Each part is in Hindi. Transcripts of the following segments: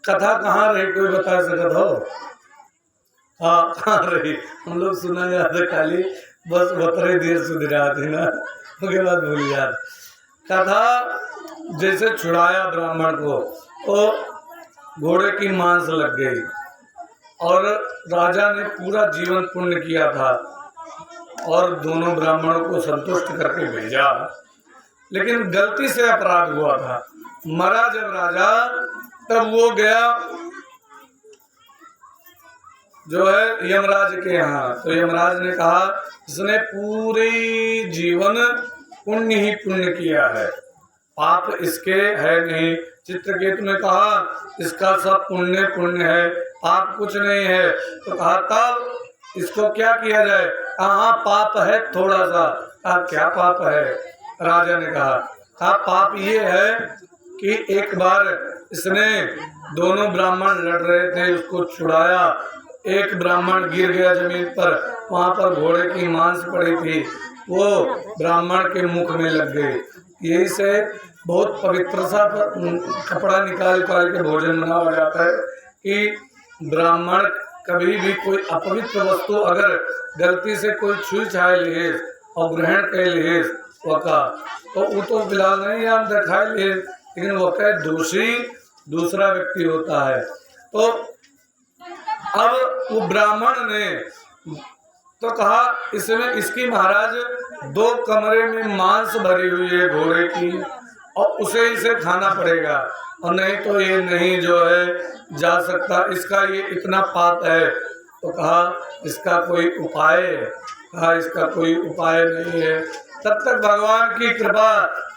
कथा कहाँ रही, कोई बता सकता हो? हाँ, कहाँ रही? हम लोग सुना याद है खाली, बस बतरे देर सुधरा थी ना, उसके बाद भूल याद। कथा जैसे छुड़ाया ब्राह्मण को, तो घोड़े की मांस लग गई और राजा ने पूरा जीवन पुण्य किया था और दोनों ब्राह्मणों को संतुष्ट करके भेजा, लेकिन गलती से अपराध हुआ था। मरा जब राजा, तब वो गया जो है यमराज के यहाँ। तो यमराज ने कहा इसने पूरी जीवन पुण्य ही पुण्य किया है, पाप इसके है नहीं। चित्रकेतु ने कहा इसका सब पुण्य पुण्य है, पाप कुछ नहीं है। तो कहा तब इसको क्या किया जाए? कहा पाप है थोड़ा सा। कहा क्या पाप है? राजा ने कहा पाप ये है कि एक बार इसने, दोनों ब्राह्मण लड़ रहे थे, उसको छुड़ाया, एक ब्राह्मण गिर गया जमीन पर, वहां पर घोड़े की मांस पड़ी थी, वो ब्राह्मण के मुख में लग गई। यही से बहुत पवित्र सा कपड़ा निकाल के भोजन बनाया जाता है कि ब्राह्मण कभी भी कोई अपवित्र वस्तु अगर गलती से कोई छुई छाए लिए और ग्रहण कर लिए वका, तो वो तो फिलहाल नहीं हम दिखाए लिए, लेकिन वका दोषी दूसरा व्यक्ति होता है। तो अब वो ब्राह्मण ने तो कहा इसमें इसकी महाराज 2 कमरे में मांस भरी हुई है घोड़े की, और उसे इसे खाना पड़ेगा, और नहीं तो ये नहीं जो है जा सकता, इसका ये इतना पाप है। तो कहा इसका कोई उपाय? कहा इसका कोई उपाय नहीं है। तब तक भगवान की कृपा,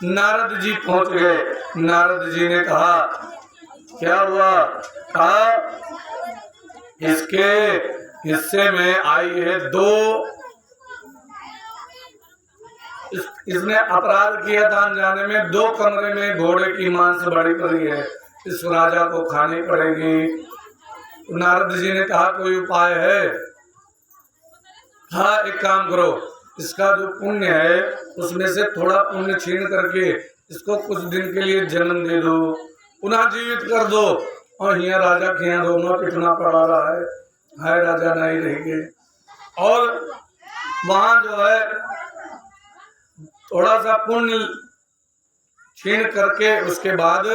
नारद जी पहुंच गए। नारद जी ने कहा क्या हुआ? कहा इसके हिस्से में आई है 2, इसने अपराध किया था अनजाने में, 2 कमरे में घोड़े की मांस बड़ी पड़ी है, इस राजा को खानी पड़ेगी। तो नारद जी ने कहा कोई उपाय है? हाँ एक काम करो, इसका जो पुण्य है उसमें से थोड़ा पुण्य छीन करके इसको कुछ दिन के लिए जन्म दे दो, पुनः जीवित कर दो, और यहाँ राजा के यहाँ रोना पिटना पड़ा रहा है राजा नहीं रहेंगे। और वहाँ जो है थोड़ा सा पुण्य छीन करके उसके बाद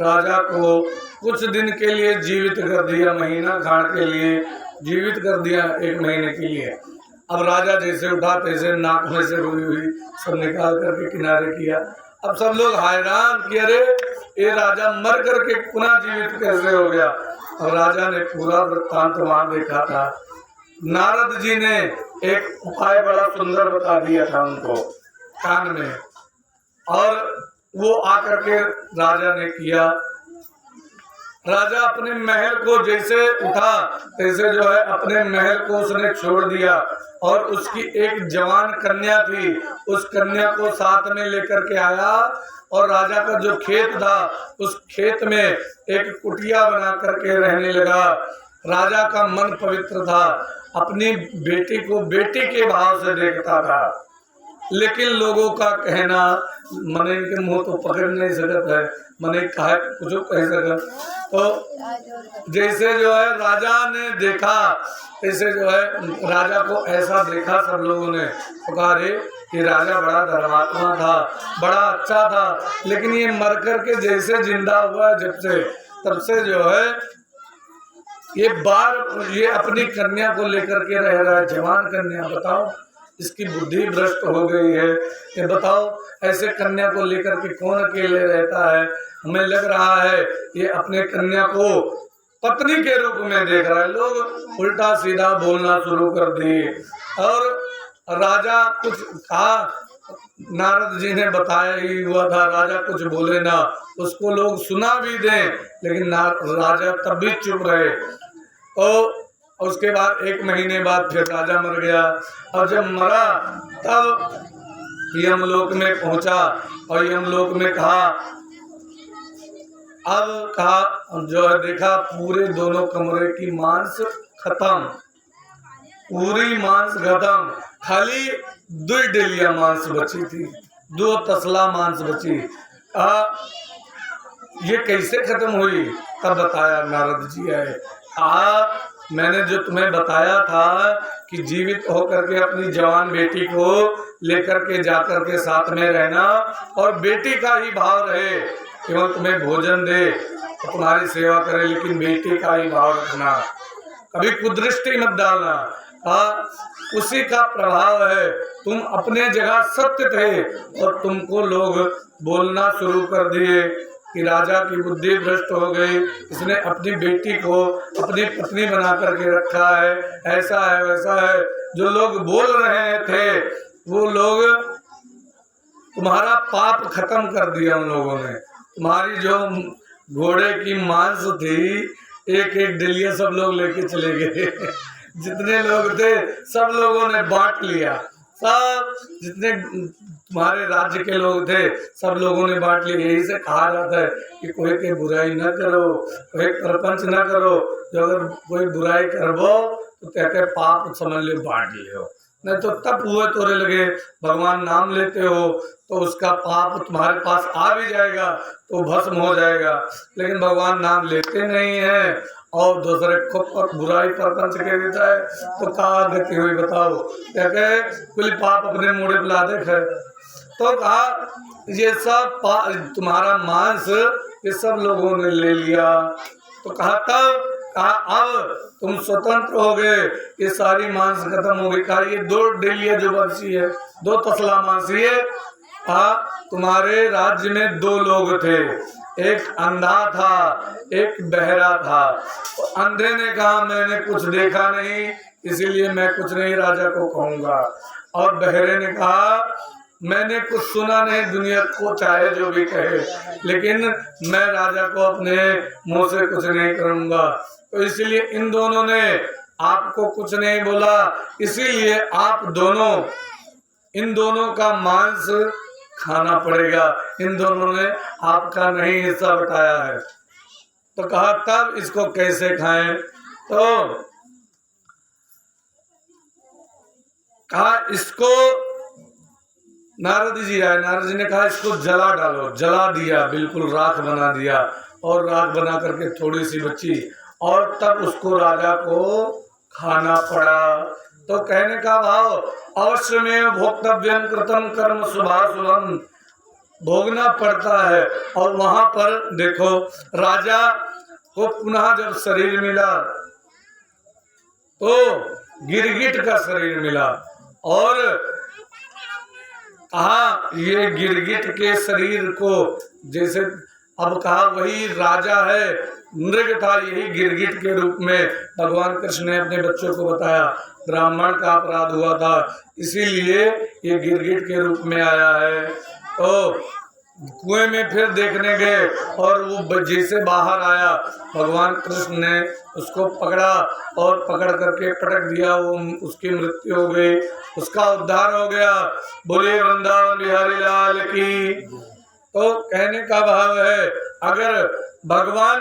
राजा को कुछ दिन के लिए जीवित कर दिया, महीना खान के लिए जीवित कर दिया, 1 महीने के लिए। अब राजा जैसे उठा तैसे नाक में से रोई हुई सब निकाल करके किनारे किया। अब सब लोग हैरान कि अरे ये राजा मर करके पुनः जीवित कैसे हो गया। और राजा ने पूरा वृत्तांत वहां देखा था। नारद जी ने एक उपाय बड़ा सुंदर बता दिया था उनको कान में, और वो आकर के राजा ने किया। राजा अपने महल को जैसे उठा तैसे जो है अपने महल को उसने छोड़ दिया, और उसकी एक जवान कन्या थी, उस कन्या को साथ में लेकर के आया, और राजा का जो खेत था उस खेत में एक कुटिया बना करके रहने लगा। राजा का मन पवित्र था, अपनी बेटी को बेटी के भाव से देखता था, लेकिन लोगों का कहना मने के मुंह तो पकड़ नहीं सकता है, मने कहा कुछ कह सकता। तो जैसे जो है राजा ने देखा, ऐसे जो है राजा को ऐसा देखा सब लोगों ने, तो कहा रे ये राजा बड़ा धर्मात्मा था, बड़ा अच्छा था, लेकिन ये मर करके जैसे जिंदा हुआ है जब से, तब से जो है ये अपनी कन्या को लेकर के रह रहा है, जवान कन्या। बताओ इसकी बुद्धि भ्रष्ट हो गई है। ये बताओ ऐसे कन्या को लेकर के कौन अकेले रहता है? हमें लग रहा है ये अपने कन्या को पत्नी के रूप में देख रहा है। लोग उल्टा सीधा बोलना शुरू कर दिए, और राजा कुछ कहा, नारद जी ने बताया ही हुआ था, राजा कुछ बोले ना, उसको लोग सुना भी दें, लेकिन राजा तब भी चुप रहे। तो उसके बाद 1 महीने बाद फिर राजा मर गया, और जब मरा तब यमलोक में पहुंचा, और यमलोक में कहा, अब कहा जो है देखा पूरे दोनों कमरे की मांस खत्म, पूरी मांस खत्म, खाली 2 डेलिया मांस बची थी, 2 तसला मांस बची। ये कैसे खत्म हुई? तब बताया नारद जी आए, कहा मैंने जो तुम्हें बताया था कि जीवित होकर के अपनी जवान बेटी को लेकर के जाकर के साथ में रहना और बेटी का ही भाव रहे, केवल तुम्हें भोजन दे तो तुम्हारी सेवा करे, लेकिन बेटी का ही भाव रखना, कभी कुदृष्टि मत डालना। उसी का प्रभाव है। तुम अपने जगह सत्य थे और तुमको लोग बोलना शुरू कर दिए कि राजा की बुद्धि भ्रष्ट हो गई, इसने अपनी बेटी को अपनी पत्नी बना करके रखा है, ऐसा है वैसा है। जो लोग बोल रहे थे वो लोग तुम्हारा पाप खत्म कर दिया उन लोगों ने। तुम्हारी जो घोड़े की मांस थी एक एक डलिया सब लोग लेके चले गए जितने लोग थे सब लोगों ने बांट लिया, सब जितने तुम्हारे राज्य के लोग थे सब लोगों ने बांट लिया। यही से कहा जाता है कि कोई की बुराई न करो, कोई प्रपंच न करो, जो अगर कोई बुराई करबो तो कहते पाप समझ ले बांट लियो, नहीं तो तब हुए तोरे लगे भगवान नाम लेते हो तो उसका पाप तुम्हारे पास आ भी जाएगा तो भस्म हो जाएगा, लेकिन भगवान नाम लेते नहीं है और दूसरे को बुराई प्रपंच कह देता है तो कहा गति हुई बताओ। क्या कहे कुल पाप अपने मुड़े पे ला देखे, तो कहा ये सब तुम्हारा मांस ये सब लोगों ने ले लिया। तो कहा तब कहा अब तुम स्वतंत्र हो गए, ये सारी मांस खत्म हो गई। कहा ये 2 डेलिया जो बची है 2 तसला मांस है। कहा तुम्हारे राज्य में 2 लोग थे, एक अंधा था एक बहरा था। तो अंधे ने कहा मैंने कुछ देखा नहीं इसीलिए मैं कुछ नहीं राजा को कहूंगा, और बहरे ने कहा मैंने कुछ सुना नहीं, दुनिया को चाहे जो भी कहे लेकिन मैं राजा को अपने मुंह से कुछ नहीं करूंगा। तो इसीलिए इन दोनों ने आपको कुछ नहीं बोला, इसीलिए आप दोनों इन दोनों का मांस खाना पड़ेगा, इन दोनों ने आपका नहीं हिस्सा बताया है। तो कहा तब इसको कैसे खाएं, तो कहा इसको नारद जी आए, नारद जी ने कहा इसको जला डालो, जला दिया, बिल्कुल राख बना दिया और राख बना करके थोड़ी सी बची और तब उसको राजा को खाना पड़ा। तो कहने का भाव अवश्य में भोक्तव्यम कृतम कर्म शुभाशुभम, भोगना पड़ता है। और वहां पर देखो राजा को पुनः जब शरीर मिला तो गिरगिट का शरीर मिला और कहा ये गिरगिट के शरीर को जैसे अब कहा वही राजा है, मृग था, यही गिरगिट के रूप में भगवान कृष्ण ने अपने बच्चों को बताया ब्राह्मण का अपराध हुआ था इसीलिए ये गिरगिट के रूप में आया है। तो कुएं में फिर देखने गए और वो जैसे बाहर आया भगवान कृष्ण ने उसको पकड़ा और पकड़ करके पटक दिया, वो उसकी मृत्यु हो गई, उसका उद्धार हो गया। बोले वृंदावन बिहारी लाल की। तो कहने का भाव है अगर भगवान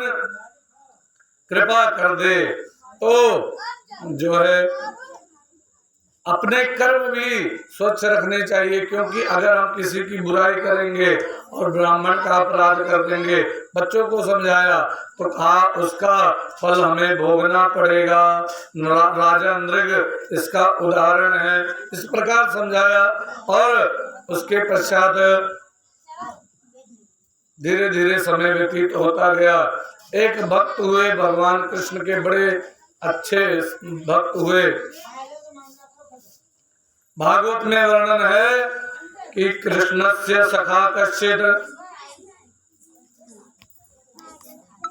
कृपा कर दे तो जो है अपने कर्म भी स्वच्छ रखने चाहिए, क्योंकि अगर हम किसी की बुराई करेंगे और ब्राह्मण का अपराध कर देंगे, बच्चों को समझाया तो कहा उसका फल हमें भोगना पड़ेगा। राजा नृग इसका उदाहरण है, इस प्रकार समझाया। और उसके पश्चात धीरे धीरे समय व्यतीत होता गया। एक भक्त हुए भगवान कृष्ण के, बड़े अच्छे भक्त हुए। भागवत में वर्णन है कि कृष्णस्य सखा कश्चित्